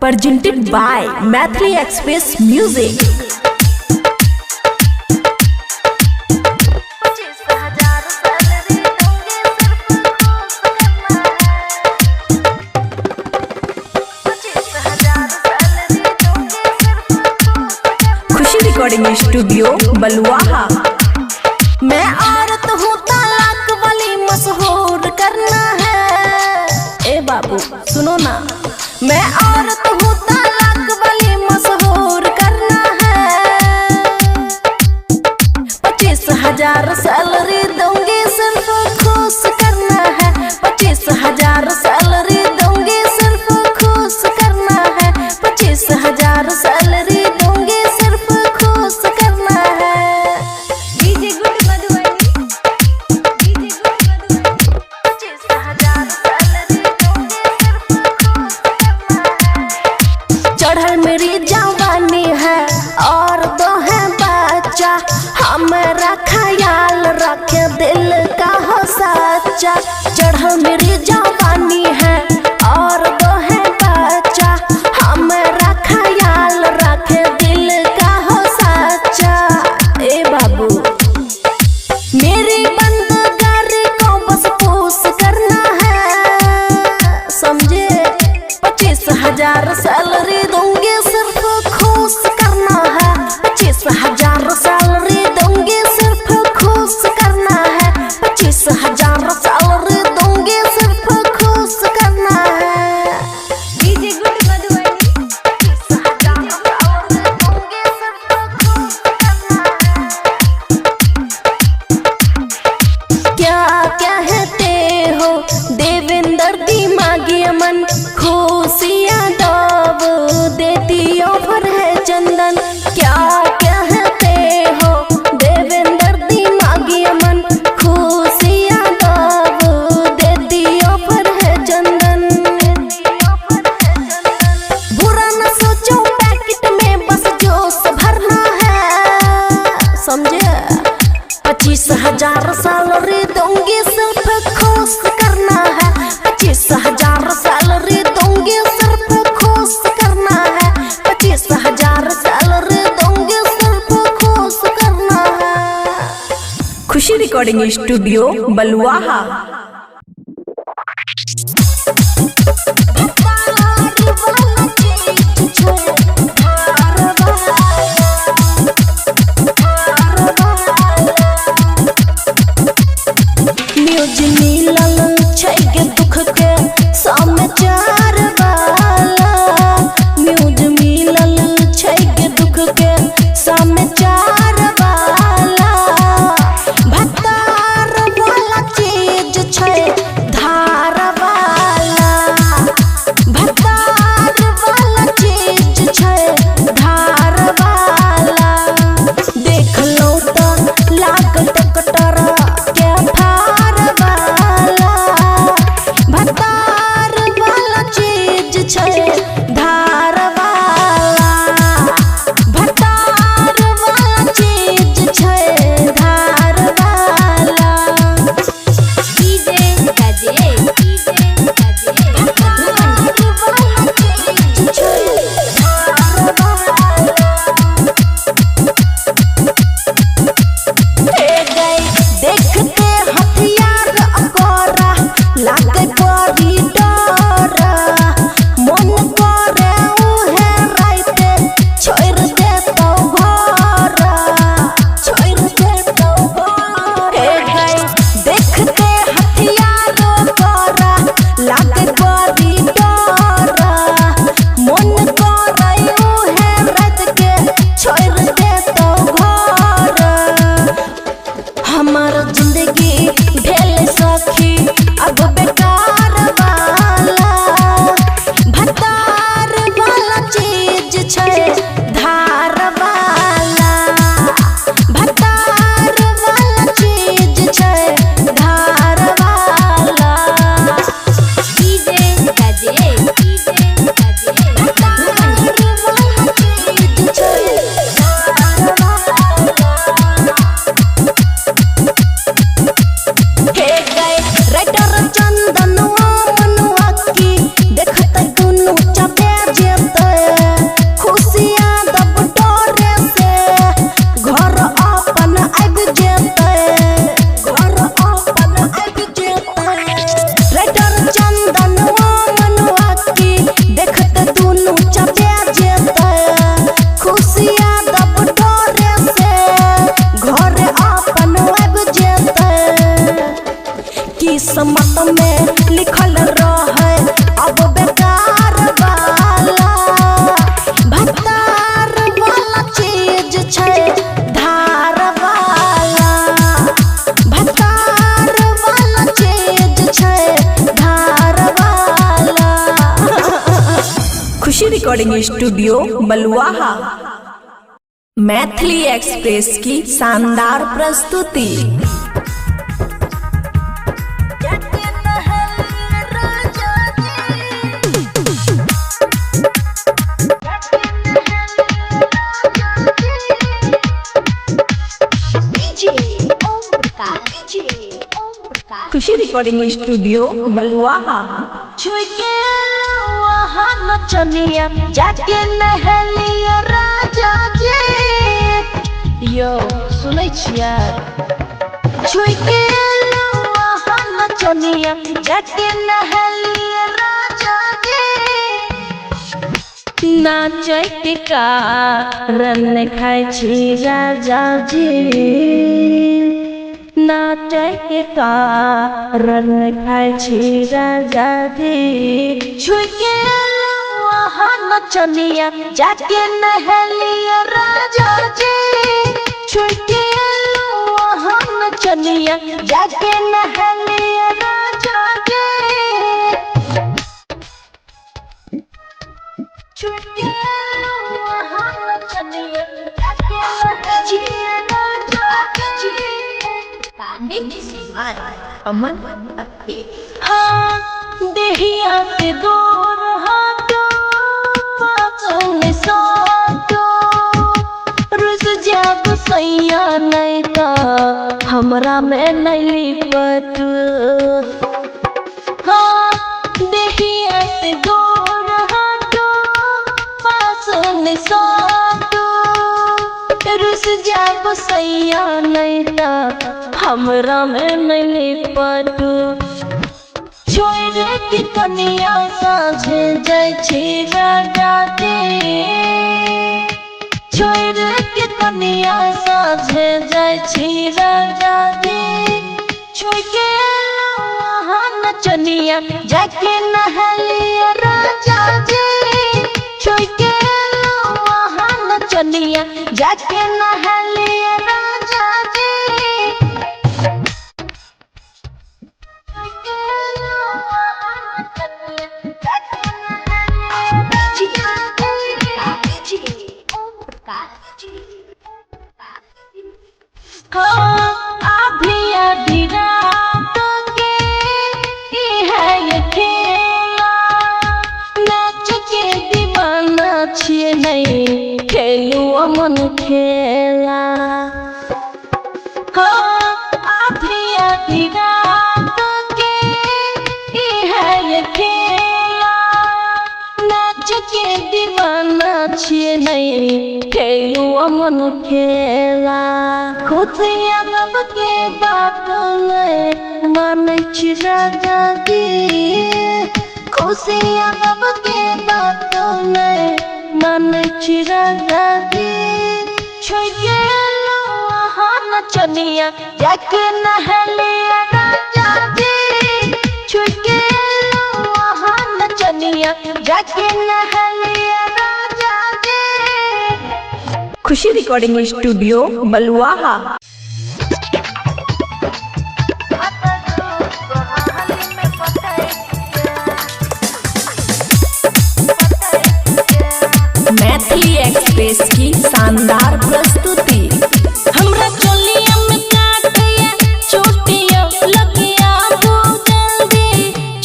presented by Mathli Express Music. Khushi recording studio Baluaha. मैं औरत हूँ तलाक वाली मशहूर करना है। ए बाबू सुनो ना, मैं औरत हूँ तलाक वाली मशहूर करना है। 25,000 सैलरी दूंगी सिर्फ खुश करना है। 25,000 सैलरी दूंगी सिर्फ खुश करना है। 25,000 सैलरी दूंगी सिर्फ खुश करना है। DJ good Madhubani, DJ good Madhubani. 25,000 salary दूंगी सिर्फ खुश करना है। चढ़ल मेरी जवानी है और दो है बच्चा, हमारा ख्याल रखे दिल का हो सच्चा। चढ़ल मेरी जवानी है और दो है बच्चा, हमारा ख्याल रखे दिल का हो सच्चा। ए बाबू मेरी बंद गाड़ी को बस पूछ करना है, समझे। 25,000 सैलरी दूंगी सिर्फ खुश करना है। 25,000 सैलरी दूंगी सिर्फ खुश करना है। 25,000 सैलरी दूंगी सिर्फ खुश करना है। डीजे गुड मधुबनी, 25,000 सैलरी दूंगी सिर्फ खुश करना है। क्या कहते हो देवेंद्र दिमागी मन, खुशियाँ दब देती ऑफर है चंदन। क्या कहते हो देवेंद्र दिमागी मन, खुशियाँ दब देती ऑफर है चंदन। बुरा न सोचो पैकेट में बस जोश भरना है, समझे। 25,000 सैलरी दूंगी सिर्फ खुश करना है। 25,000 सैलरी दूंगी सिर्फ खुश करना है। 25,000 सैलरी दूंगी सिर्फ खुश करना है। खुशी रिकॉर्डिंग स्टूडियो बलुआहा। न्यूज मिलल छै के दुख के समाचार वाला। न्यूज मिलल छै के दुख के समाचार वाला। भतार वाला चीज छै धार वाला। भतार वाला चीज छै धार वाला। देख लो तो लागल टकटर के फार वाला। भतार वाला चीज छै धार वाला। भतार वाला चीज छै धार वाला। DJ Rajesh, DJ Rajesh Madhubani. देखते हथियार अकोरा लागे बड़ी डर। मन करे खुशी रिकॉर्डिंग स्टूडियो बलुआहा। मैथिली एक्सप्रेस की शानदार प्रस्तुति। खुशी रिकॉर्डिंग स्टूडियो बलुआहा। छुई के वहाँ नचनिया जाके नहलिया राजा जी। यो सुनै छियै? छुई के वहाँ नचनिया जाके नहलिया राजा जी। नाचै के कारण खाइ छी राजा जी। नाचै के कारण खाइ छी राजा जी। छुई के वहाँ नचनिया जाके नहलिया राजा जी। छुई के वहाँ नचनिया जाके नहलिया राजा जी। छुई के वहाँ नचनिया जाके नहलिया राजा जी। अमन हाँ देहिया के दूर हटो पाचन साटो रुस जाब सैया नहीं तो हमरा में नहीं लिपट। हाँ देहिया के दूर हटो पाचन साटो रुस जाब सैया नहीं तो हमरा में नहीं पटू। छोड़ के कनिया साझे जाय छी राजा जी। छोड़ के कनिया साझे जाय छी राजा जी। छोड़ के वहाँ नचनिया जाके नहलिया राजा जी। छोड़ के वहाँ नचनिया जाके नहलिया राजा जी। खेलू अमन खेला आधी आधी रात के है खेला। नाच के दीवाना छिए नहीं खेलू अमन खेला। खुशिया लब के बात नहीं मानै छी राजा जी। खुशिया लब के बात नहीं मानै छी राजा जी। छोड़ के वहाँ नचनिया जाके नहलिया राजा जी। छोड़ के वहाँ नचनिया जाके नहलिया राजा जी। खुशी रिकॉर्डिंग स्टूडियो बलुआहा। मैथिली एक्सप्रेस की शानदार प्रस्तुति। हमरा चोलिया में काटिया चोटिया लगिया वो जल्दी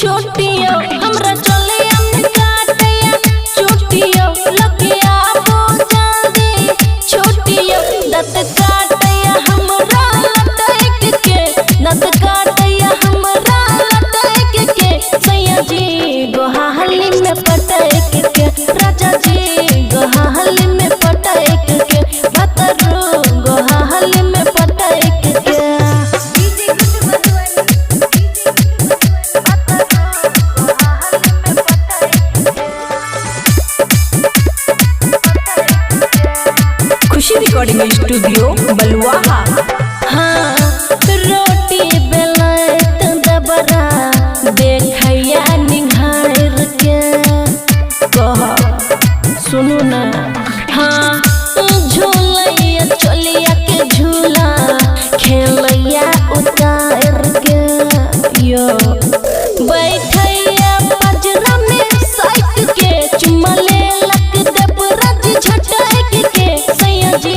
छोटिया। हमरा चोलिया में काटिया चोटिया लगिया वो जल्दी छोटिया। दत काटिया हमरा लटक के दत काटिया हमरा लटक के सैया जी गोहाली में पटक के राजा जी। गोहाली में पटक के बतरू गोहाली में पटक के। खुशी रिकॉर्डिंग स्टूडियो बलुआहा। हाँ रोटी बेलैत दबरा देखैया निहार के कह सुनू ना। हाँ झूलैया चलिया के झूला खेलैया उतार के। यो बैठैया पजरा में साइक के चुमा ले ललक देव रज झटक के सैया जी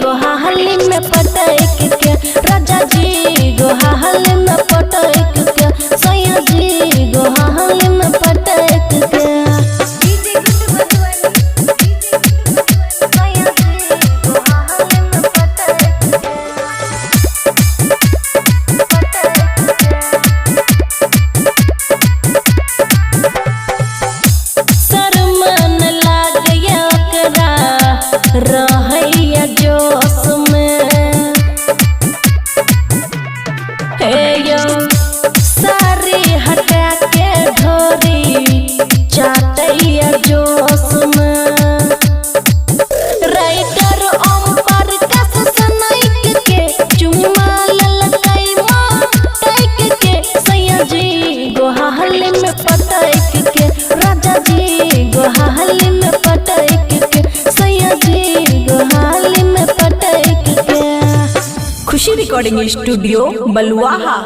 गोहाली में पटक के राजा जी गोहाली में पटक के सैया जी गोहाली में पटक के डीजे गुड मधुबनी सैया जी गोहाली में पटक के शर्मन लागया ओकरा रहैया जोश में हे यो सारी हटा के ढोरी चाटैया जोश में राइटर ओम पर कस सनैक के चुम्मा ललकै टैक के सैया जी गोहाली में पटक के राजा जी गोहाली में पटक के सैया जी गोहाली में पटक के खुशी रिकॉर्डिंग स्टूडियो बलुआहा।